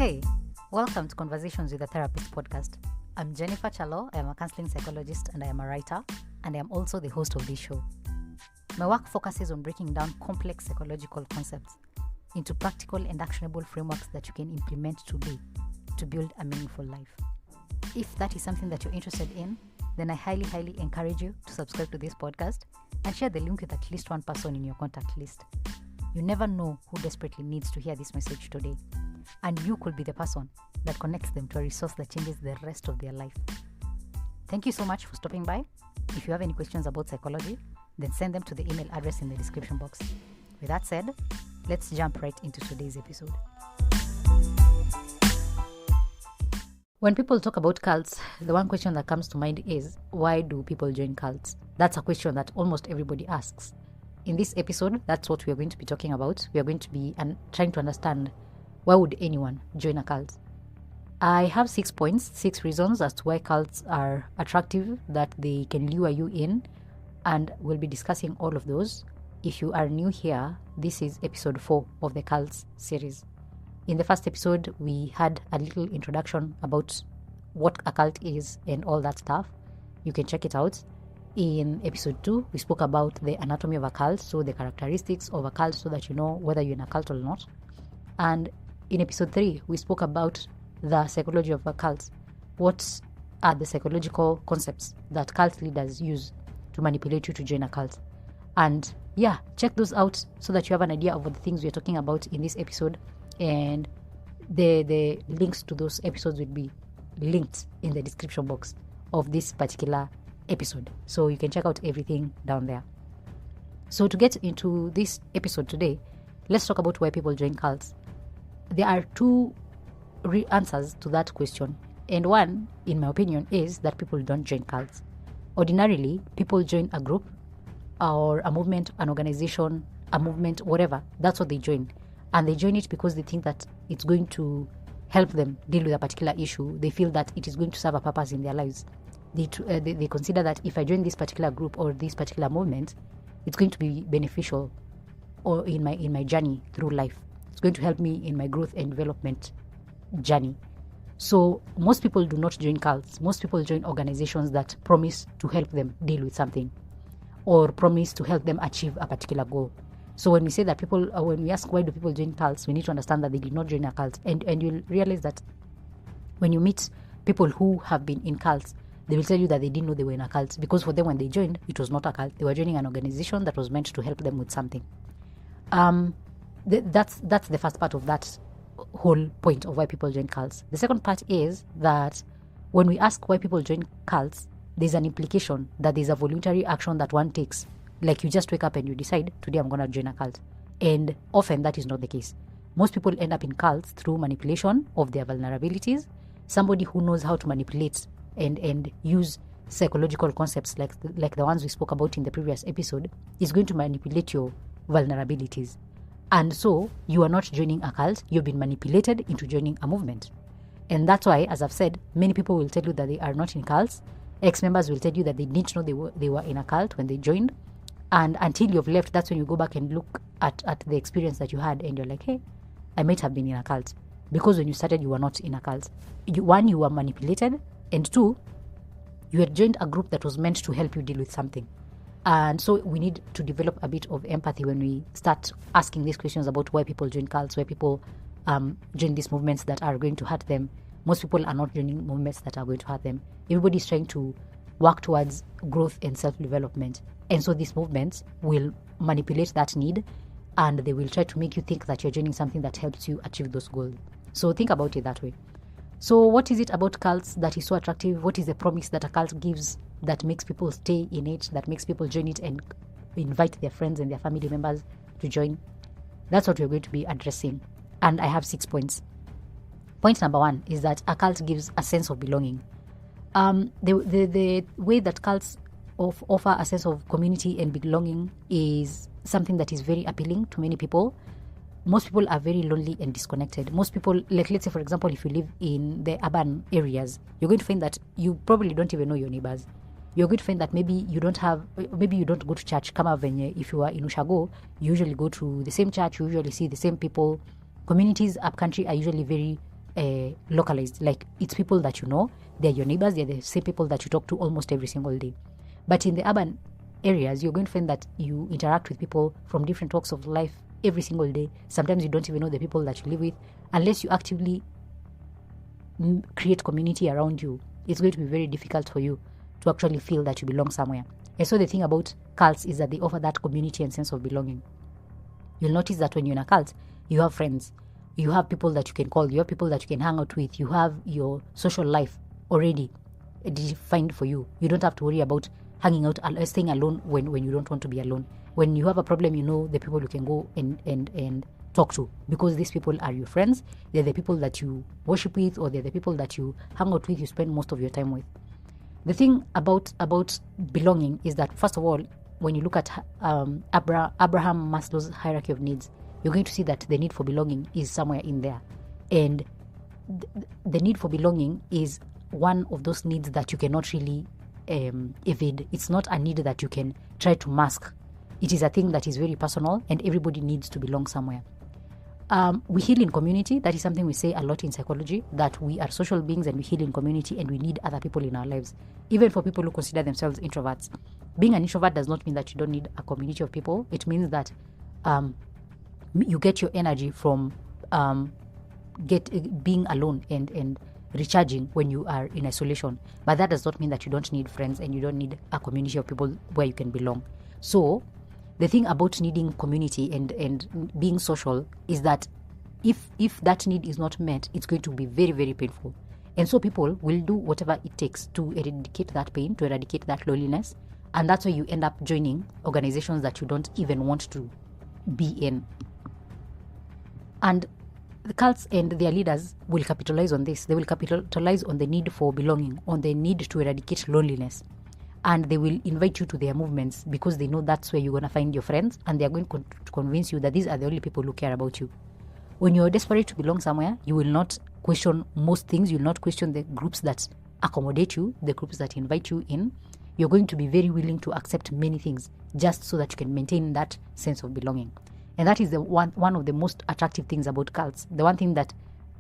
Hey, welcome to Conversations with a Therapist podcast. I'm Jennifer Kyalo. I am a counseling psychologist and I am a writer, and I am also the host of this show. My work focuses on breaking down complex psychological concepts into practical and actionable frameworks that you can implement today to build a meaningful life. If that is something that you're interested in, then I highly encourage you to subscribe to this podcast and share the link with at least one person in your contact list. You never know who desperately needs to hear this message today, and you could be the person that connects them to a resource that changes the rest of their life. Thank you so much for stopping by. If you have any questions about psychology, then send them to the email address in the description box. With that said, let's jump right into today's episode. When people talk about cults, the one question that comes to mind is, why do people join cults? That's a question that almost everybody asks. In this episode, that's what we are going to be talking about. We are going to be trying to understand, why would anyone join a cult? I have 6 points, 6 reasons as to why cults are attractive, that they can lure you in, and we'll be discussing all of those. If you are new here, this is episode 4 of the cults series. In the first episode, we had a little introduction about what a cult is and all that stuff. You can check it out. In episode 2, we spoke about the anatomy of a cult, so the characteristics of a cult so that you know whether you're in a cult or not. And in episode 3, we spoke about the psychology of a cult. What are the psychological concepts that cult leaders use to manipulate you to join a cult? And yeah, check those out so that you have an idea of what the things we're talking about in this episode. And the links to those episodes will be linked in the description box of this particular episode, so you can check out everything down there. So to get into this episode today, let's talk about why people join cults. There are 2 answers to that question, and one, in my opinion, is that people don't join cults. Ordinarily, people join a group or a movement, an organization, a movement, whatever. That's what they join, and they join it because they think that it's going to help them deal with a particular issue. They feel that it is going to serve a purpose in their lives. They consider that if I join this particular group or this particular movement, it's going to be beneficial or in my journey through life. It's going to help me in my growth and development journey. So most people do not join cults. Most people join organizations that promise to help them deal with something or promise to help them achieve a particular goal. So when we say that when we ask why do people join cults, we need to understand that they did not join a cult. And you'll realize that when you meet people who have been in cults, they will tell you that they didn't know they were in a cult, because for them when they joined, it was not a cult. They were joining an organization that was meant to help them with something. That's the first part of that whole point of why people join cults. The second part is that when we ask why people join cults, there's an implication that there's a voluntary action that one takes. Like you just wake up and you decide, today I'm going to join a cult. And often that is not the case. Most people end up in cults through manipulation of their vulnerabilities. Somebody who knows how to manipulate and use psychological concepts like the ones we spoke about in the previous episode is going to manipulate your vulnerabilities. And so you are not joining a cult, you've been manipulated into joining a movement. And that's why, as I've said, many people will tell you that they are not in cults. Ex-members will tell you that they didn't know they were in a cult when they joined. And until you've left, that's when you go back and look at the experience that you had and you're like, hey, I might have been in a cult. Because when you started, you were not in a cult. One, you were manipulated. And 2, you had joined a group that was meant to help you deal with something. And so we need to develop a bit of empathy when we start asking these questions about why people join cults, why people join these movements that are going to hurt them. Most people are not joining movements that are going to hurt them. Everybody's trying to work towards growth and self-development. And so these movements will manipulate that need, and they will try to make you think that you're joining something that helps you achieve those goals. So think about it that way. So what is it about cults that is so attractive? What is the promise that a cult gives that makes people stay in it, that makes people join it and invite their friends and their family members to join? That's what we're going to be addressing. And I have 6 points. Point number 1 is that a cult gives a sense of belonging. The way that cults offer a sense of community and belonging is something that is very appealing to many people. Most people are very lonely and disconnected. Most people, like let's say for example, if you live in the urban areas, you're going to find that you probably don't even know your neighbors. You're going to find that maybe you don't go to church. Kama venye, if you are in Ushago, you usually go to the same church, you usually see the same people. Communities up country are usually very localized. Like, it's people that you know, they're your neighbors, they're the same people that you talk to almost every single day. But in the urban areas, you're going to find that you interact with people from different walks of life every single day. Sometimes you don't even know the people that you live with. Unless you actively create community around you, it's going to be very difficult for you to actually feel that you belong somewhere. And so the thing about cults is that they offer that community and sense of belonging. You'll notice that when you're in a cult, you have friends, you have people that you can call, you have people that you can hang out with, you have your social life already defined for you. You don't have to worry about hanging out, staying alone when you don't want to be alone. When you have a problem, you know the people you can go and talk to, because these people are your friends. They're the people that you worship with, or they're the people that you hang out with, you spend most of your time with. The thing about belonging is that, first of all, when you look at Abraham Maslow's hierarchy of needs, you're going to see that the need for belonging is somewhere in there. And the need for belonging is one of those needs that you cannot really evade. It's not a need that you can try to mask. It is a thing that is very personal, and everybody needs to belong somewhere. We heal in community. That is something we say a lot in psychology, that we are social beings and we heal in community, and we need other people in our lives. Even for people who consider themselves introverts, being an introvert does not mean that you don't need a community of people. It means that you get your energy from being alone and recharging when you are in isolation. But that does not mean that you don't need friends and you don't need a community of people where you can belong. So the thing about needing community and being social is that if that need is not met, it's going to be very, very painful. And so people will do whatever it takes to eradicate that pain, to eradicate that loneliness. And that's why you end up joining organizations that you don't even want to be in. And the cults and their leaders will capitalize on this. They will capitalize on the need for belonging, on the need to eradicate loneliness. And they will invite you to their movements because they know that's where you're going to find your friends, and they're going to convince you that these are the only people who care about you. When you're desperate to belong somewhere, you will not question most things. You'll not question the groups that accommodate you, the groups that invite you in. You're going to be very willing to accept many things just so that you can maintain that sense of belonging. And that is the one of the most attractive things about cults. The one thing that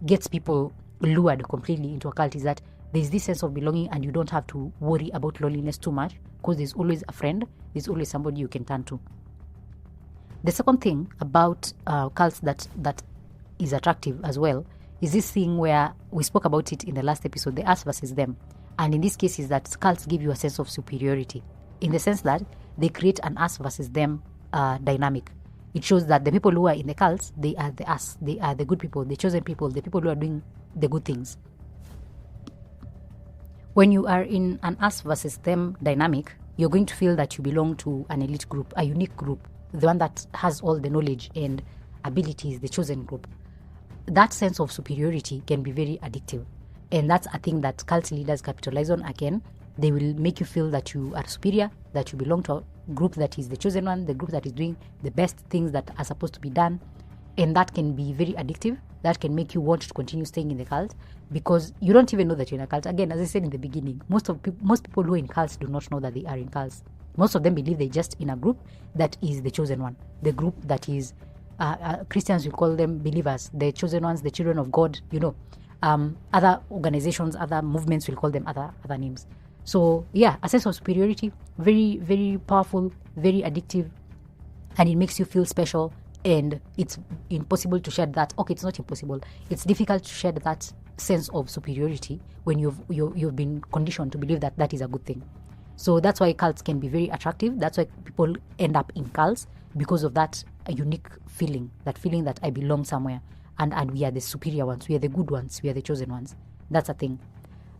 gets people lured completely into a cult is that there's this sense of belonging, and you don't have to worry about loneliness too much because there's always a friend, there's always somebody you can turn to. The second thing about cults that is attractive as well is this thing where we spoke about it in the last episode, the us versus them. And in this case is that cults give you a sense of superiority, in the sense that they create an us versus them dynamic. It shows that the people who are in the cults, they are the us, they are the good people, the chosen people, the people who are doing the good things. When you are in an us versus them dynamic, you're going to feel that you belong to an elite group, a unique group, the one that has all the knowledge and abilities, the chosen group. That sense of superiority can be very addictive. And that's a thing that cult leaders capitalize on. Again, they will make you feel that you are superior, that you belong to a group that is the chosen one, the group that is doing the best things that are supposed to be done. And that can be very addictive. That can make you want to continue staying in the cult because you don't even know that you're in a cult. Again, as I said in the beginning, most people who are in cults do not know that they are in cults. Most of them believe they're just in a group that is the chosen one, the group that is Christians will call them believers, the chosen ones, the children of God. Other organizations, other movements will call them other names. So yeah, a sense of superiority, very, very powerful, very addictive, and it makes you feel special. And it's impossible to shed that. Okay, it's not impossible. It's difficult to shed that sense of superiority when you've been conditioned to believe that is a good thing. So that's why cults can be very attractive. That's why people end up in cults, because of that unique feeling, that feeling that I belong somewhere, and we are the superior ones, we are the good ones, we are the chosen ones. That's a thing.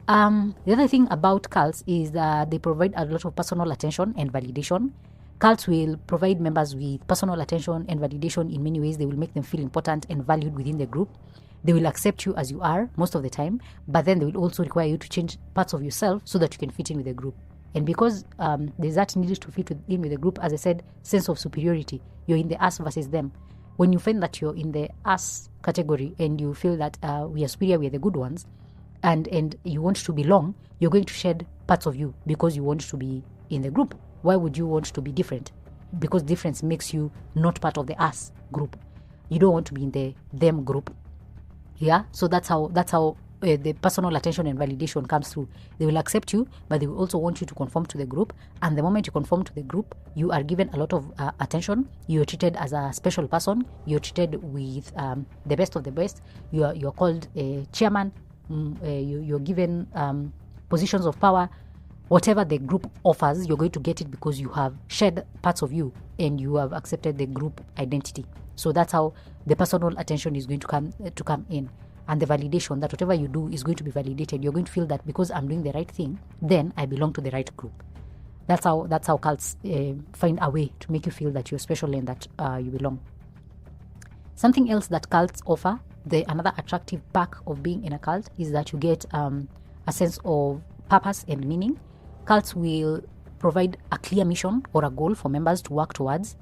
The other thing about cults is that they provide a lot of personal attention and validation. Cults will provide members with personal attention and validation in many ways. They will make them feel important and valued within the group. They will accept you as you are most of the time, but then they will also require you to change parts of yourself so that you can fit in with the group. And because there's that need to fit in with the group, as I said, sense of superiority. You're in the us versus them. When you find that you're in the us category and you feel that we are superior, we are the good ones, and you want to belong, you're going to shed parts of you because you want to be in the group. Why would you want to be different? Because difference makes you not part of the us group. You don't want to be in the them group. Yeah, so that's how the personal attention and validation comes through. They will accept you, but they will also want you to conform to the group. And the moment you conform to the group, you are given a lot of attention. You're treated as a special person. You're treated with the best of the best. You're called a chairman. You're given positions of power. Whatever the group offers, you're going to get it because you have shared parts of you and you have accepted the group identity. So that's how the personal attention is going to come in, and the validation that whatever you do is going to be validated. You're going to feel that because I'm doing the right thing, then I belong to the right group. That's how cults find a way to make you feel that you're special and that you belong. Something else that cults offer, another attractive perk of being in a cult, is that you get a sense of purpose and meaning. Cults will provide a clear mission or a goal for members to work towards,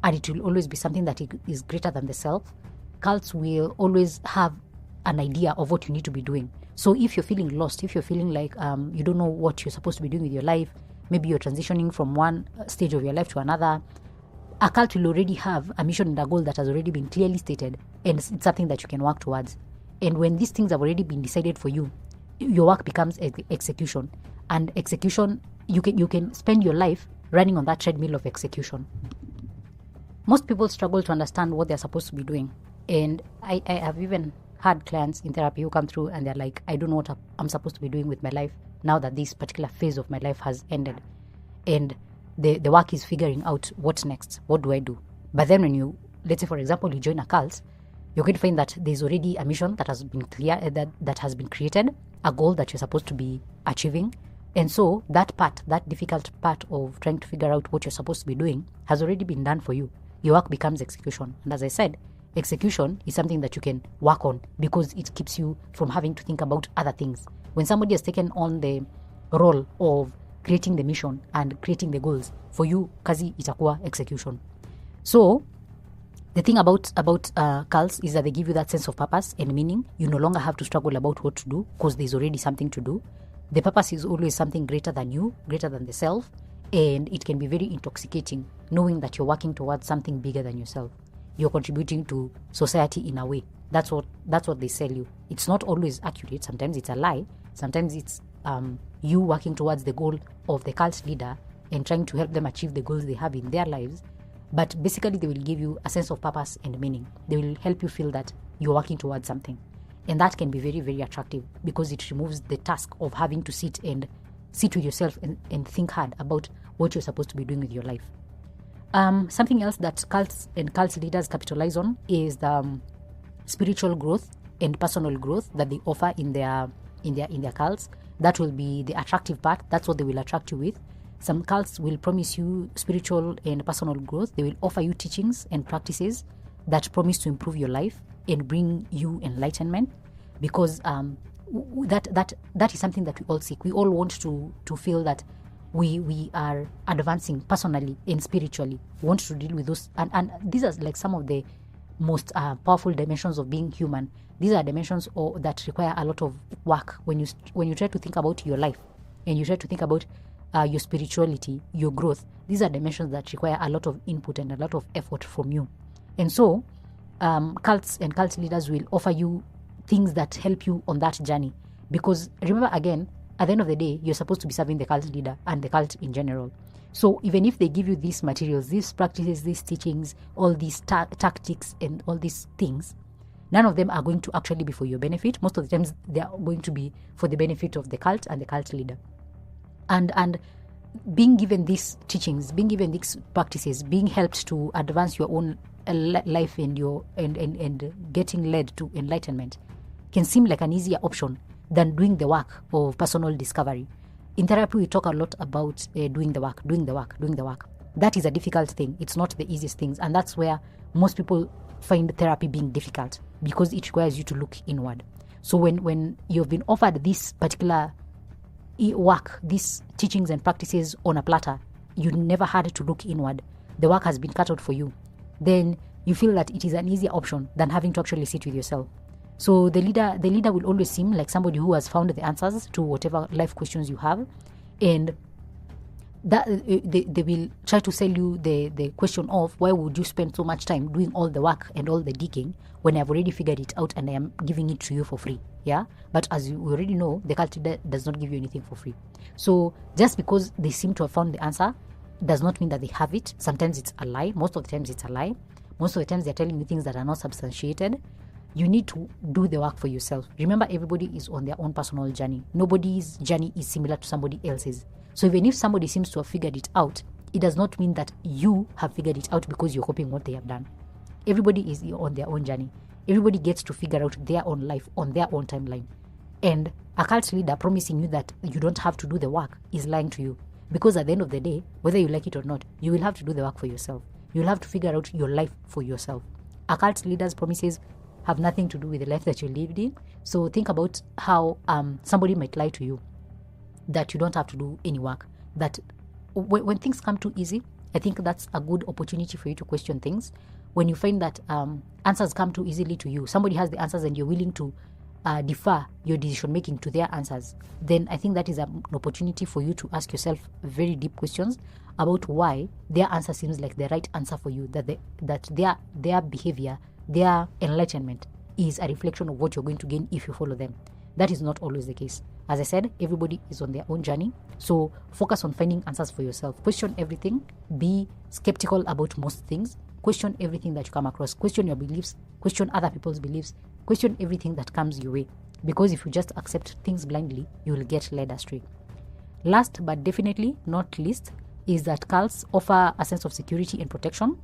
and it will always be something that is greater than the self. Cults will always have an idea of what you need to be doing. So if you're feeling lost, if you're feeling like you don't know what you're supposed to be doing with your life, maybe you're transitioning from one stage of your life to another, a cult will already have a mission and a goal that has already been clearly stated, and it's something that you can work towards. And when these things have already been decided for you, your work becomes execution. And execution, you can spend your life running on that treadmill of execution. Most people struggle to understand what they're supposed to be doing. And I have even had clients in therapy who come through and they're like, I don't know what I'm supposed to be doing with my life now that this particular phase of my life has ended. And the work is figuring out what's next. What do I do? But then when let's say for example, you join a cult, you're going to find that there's already a mission that has been clear, that has been created, a goal that you're supposed to be achieving. And so that difficult part of trying to figure out what you're supposed to be doing has already been done for you. Your work becomes execution. And as I said, execution is something that you can work on because it keeps you from having to think about other things. When somebody has taken on the role of creating the mission and creating the goals, for you, kazi itakuwa execution. So the thing about cults is that they give you that sense of purpose and meaning. You no longer have to struggle about what to do because there's already something to do. The purpose is always something greater than you, greater than the self, and it can be very intoxicating knowing that you're working towards something bigger than yourself. You're contributing to society in a way. That's what they sell you. It's not always accurate. Sometimes it's a lie. Sometimes it's you working towards the goal of the cult leader and trying to help them achieve the goals they have in their lives. But basically, they will give you a sense of purpose and meaning. They will help you feel that you're working towards something. And that can be very, very attractive because it removes the task of having to sit with yourself and think hard about what you're supposed to be doing with your life. Something else that cults and cult leaders capitalize on is the spiritual growth and personal growth that they offer in their cults. That will be the attractive part. That's what they will attract you with. Some cults will promise you spiritual and personal growth. They will offer you teachings and practices that promise to improve your life and bring you enlightenment, because that is something that we all seek. We all want to feel that we are advancing personally and spiritually. We want to deal with those, and these are like some of the most powerful dimensions of being human. These are dimensions that require a lot of work. When you try to think about your life and you try to think about your spirituality, your growth, these are dimensions that require a lot of input and a lot of effort from you. And so cults and cult leaders will offer you things that help you on that journey, because remember, again, at the end of the day, you're supposed to be serving the cult leader and the cult in general. So even if they give you these materials, these practices, these teachings, all these tactics and all these things, none of them are going to actually be for your benefit. Most of the times they are going to be for the benefit of the cult and the cult leader. And being given these teachings, being given these practices, being helped to advance your own life and getting led to enlightenment can seem like an easier option than doing the work of personal discovery. In therapy, we talk a lot about doing the work. That is a difficult thing. It's not the easiest things. And that's where most people find therapy being difficult, because it requires you to look inward. So when you've been offered this particular work, these teachings and practices on a platter, you never had to look inward. The work has been cut out for you. Then you feel that it is an easier option than having to actually sit with yourself. So the leader will always seem like somebody who has found the answers to whatever life questions you have, and that they will try to sell you the question of why would you spend so much time doing all the work and all the digging when I've already figured it out and I am giving it to you for free. Yeah, but as you already know, the cult leader does not give you anything for free. So just because they seem to have found the answer does not mean that they have it. Sometimes it's a lie. Most of the times it's a lie. Most of the times they're telling you things that are not substantiated. You need to do the work for yourself. Remember, everybody is on their own personal journey. Nobody's journey is similar to somebody else's. So even if somebody seems to have figured it out, it does not mean that you have figured it out because you're copying what they have done. Everybody is on their own journey. Everybody gets to figure out their own life on their own timeline. And a cult leader promising you that you don't have to do the work is lying to you. Because at the end of the day, whether you like it or not, you will have to do the work for yourself. You'll have to figure out your life for yourself. A cult leader's promises have nothing to do with the life that you lived in. So think about how somebody might lie to you that you don't have to do any work. That when things come too easy, I think that's a good opportunity for you to question things. When you find that answers come too easily to you, somebody has the answers and you're willing to defer your decision making to their answers, then I think that is an opportunity for you to ask yourself very deep questions about why their answer seems like the right answer for you, that their behavior, their enlightenment is a reflection of what you're going to gain if you follow them. That is not always the case. As I said, everybody is on their own journey. So focus on finding answers for yourself. Question everything. Be skeptical about most things. Question everything that you come across. Question your beliefs. Question other people's beliefs. Question everything that comes your way. Because if you just accept things blindly, you will get led astray. Last but definitely not least is that cults offer a sense of security and protection.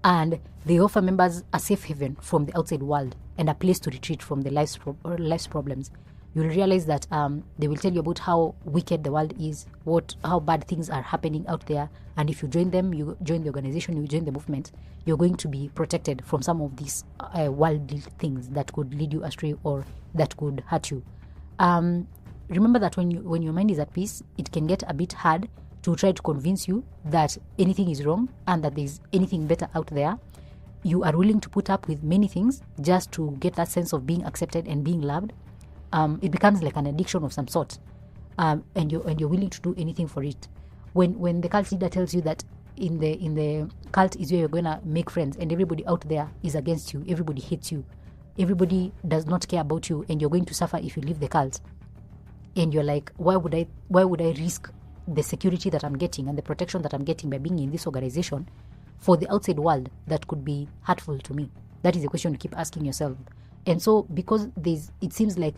And they offer members a safe haven from the outside world and a place to retreat from the life's problems. You'll realize that they will tell you about how wicked the world is, how bad things are happening out there. And if you join them, you join the organization, you join the movement, you're going to be protected from some of these worldly things that could lead you astray or that could hurt you. Remember that when your mind is at peace, it can get a bit hard to try to convince you that anything is wrong and that there's anything better out there. You are willing to put up with many things just to get that sense of being accepted and being loved. It becomes like an addiction of some sort, and you're willing to do anything for it. When the cult leader tells you that in the cult is where you're gonna make friends and everybody out there is against you, everybody hates you, everybody does not care about you, and you're going to suffer if you leave the cult, and you're like, why would I risk the security that I'm getting and the protection that I'm getting by being in this organization for the outside world that could be hurtful to me? That is a question you keep asking yourself. And so because it seems like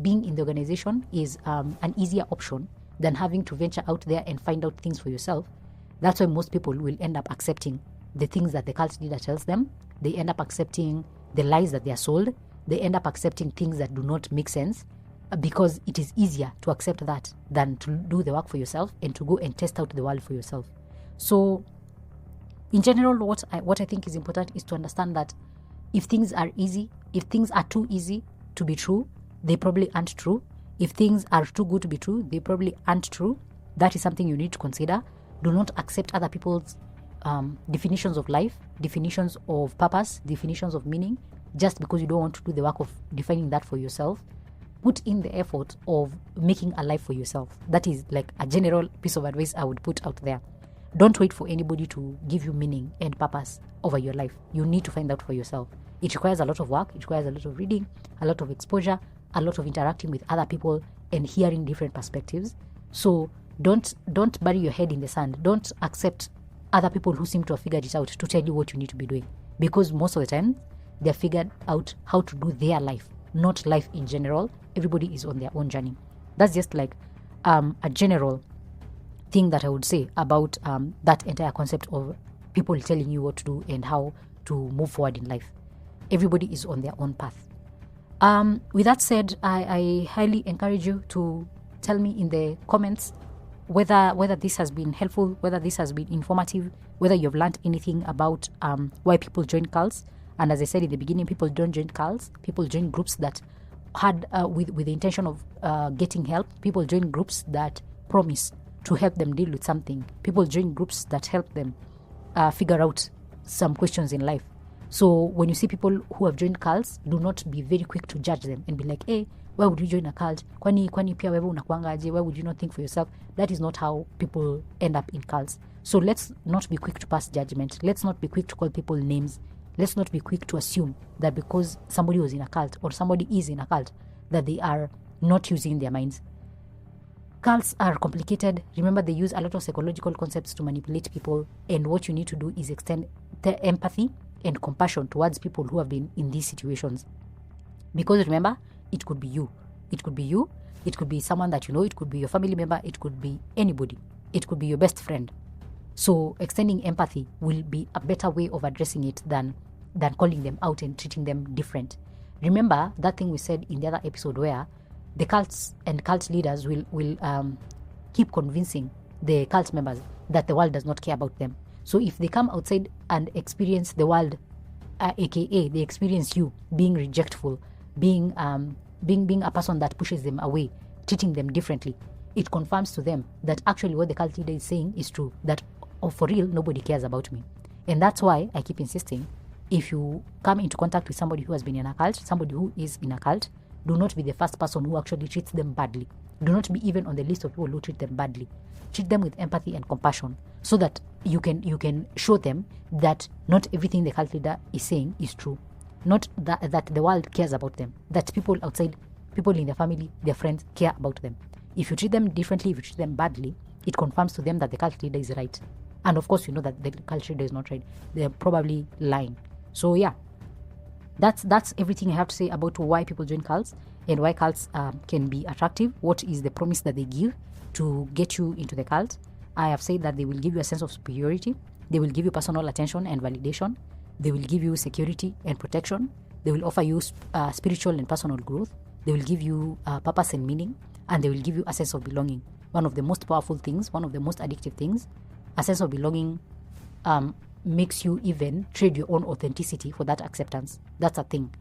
being in the organization is an easier option than having to venture out there and find out things for yourself, that's why most people will end up accepting the things that the cult leader tells them. They end up accepting the lies that they are sold. They end up accepting things that do not make sense, because it is easier to accept that than to do the work for yourself and to go and test out the world for yourself. So in general, what I think is important is to understand that if things are easy, if things are too easy to be true, they probably aren't true. If things are too good to be true, they probably aren't true. That is something you need to consider. Do not accept other people's definitions of life, definitions of purpose, definitions of meaning, just because you don't want to do the work of defining that for yourself. Put in the effort of making a life for yourself. That is like a general piece of advice I would put out there. Don't wait for anybody to give you meaning and purpose over your life. You need to find out for yourself. It requires a lot of work. It requires a lot of reading, a lot of exposure, a lot of interacting with other people and hearing different perspectives. So don't bury your head in the sand. Don't accept other people who seem to have figured it out to tell you what you need to be doing. Because most of the time, they've figured out how to do their life, not life in general. Everybody is on their own journey. That's just like a general thing that I would say about that entire concept of people telling you what to do and how to move forward in life. Everybody is on their own path. With that said, I highly encourage you to tell me in the comments whether this has been helpful, whether this has been informative, whether you've learned anything about why people join cults. And as I said in the beginning, people don't join cults. People join groups that had with the intention of getting help. People join groups that promise to help them deal with something. People join groups that help them figure out some questions in life. So when you see people who have joined cults, do not be very quick to judge them and be like, hey, Why would you join a cult? Kwani pia wewe unakuangaje? Why would you not think for yourself? That is not how people end up in cults. So let's not be quick to pass judgment. Let's not be quick to call people names. Let's not be quick to assume that because somebody was in a cult or somebody is in a cult, that they are not using their minds. Cults are complicated. Remember, they use a lot of psychological concepts to manipulate people, and what you need to do is extend the empathy and compassion towards people who have been in these situations. Because remember, it could be you. It could be you. It could be someone that you know. It could be your family member. It could be anybody. It could be your best friend. So extending empathy will be a better way of addressing it than calling them out and treating them different. Remember that thing we said in the other episode where the cults and cult leaders will keep convincing the cult members that the world does not care about them. So if they come outside and experience the world, aka they experience you being rejectful, being a person that pushes them away, treating them differently, it confirms to them that actually what the cult leader is saying is true, that for real, nobody cares about me. And that's why I keep insisting, if you come into contact with somebody who has been in a cult, somebody who is in a cult, do not be the first person who actually treats them badly. Do not be even on the list of people who treat them badly. Treat them with empathy and compassion so that you can show them that not everything the cult leader is saying is true. Not that the world cares about them. That people outside, people in their family, their friends care about them. If you treat them differently, if you treat them badly, it confirms to them that the cult leader is right. And of course, you know that the cult leader is not right. They're probably lying. So yeah. That's everything I have to say about why people join cults and why cults can be attractive. What is the promise that they give to get you into the cult? I have said that they will give you a sense of superiority. They will give you personal attention and validation. They will give you security and protection. They will offer you spiritual and personal growth. They will give you purpose and meaning. And they will give you a sense of belonging. One of the most powerful things, one of the most addictive things, a sense of belonging makes you even trade your own authenticity for that acceptance. That's a thing.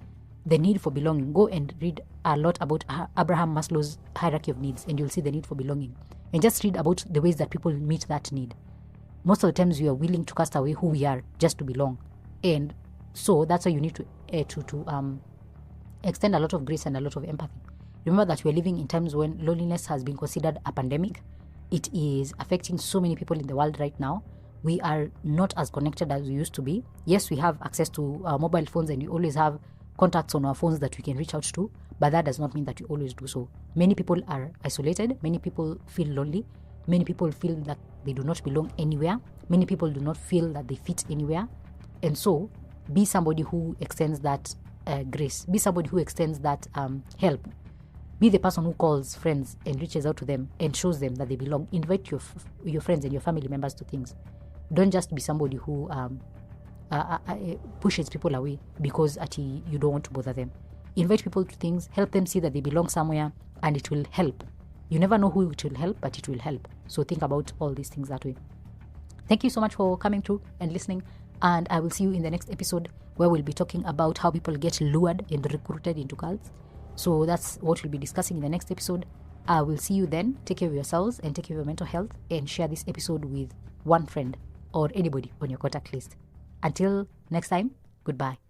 The need for belonging. Go and read a lot about Abraham Maslow's hierarchy of needs, and you'll see the need for belonging. And just read about the ways that people meet that need. Most of the times we are willing to cast away who we are just to belong. And so that's why you need to extend a lot of grace and a lot of empathy. Remember that we're living in times when loneliness has been considered a pandemic. It is affecting so many people in the world right now. We are not as connected as we used to be. Yes, we have access to mobile phones and we always have contacts on our phones that we can reach out to, but that does not mean that we always do so. Many people are isolated. Many people feel lonely. Many people feel that they do not belong anywhere. Many people do not feel that they fit anywhere. And so, be somebody who extends that grace. Be somebody who extends that help. Be the person who calls friends and reaches out to them and shows them that they belong. Invite your friends and your family members to things. Don't just be somebody who pushes people away because you don't want to bother them. Invite people to things, help them see that they belong somewhere, and it will help. You never know who it will help, but it will help. So think about all these things that way. Thank you so much for coming through and listening, and I will see you in the next episode where we'll be talking about how people get lured and recruited into cults. So that's what we'll be discussing in the next episode. I will see you then. Take care of yourselves and take care of your mental health, and share this episode with one friend or anybody on your contact list. Until next time, goodbye.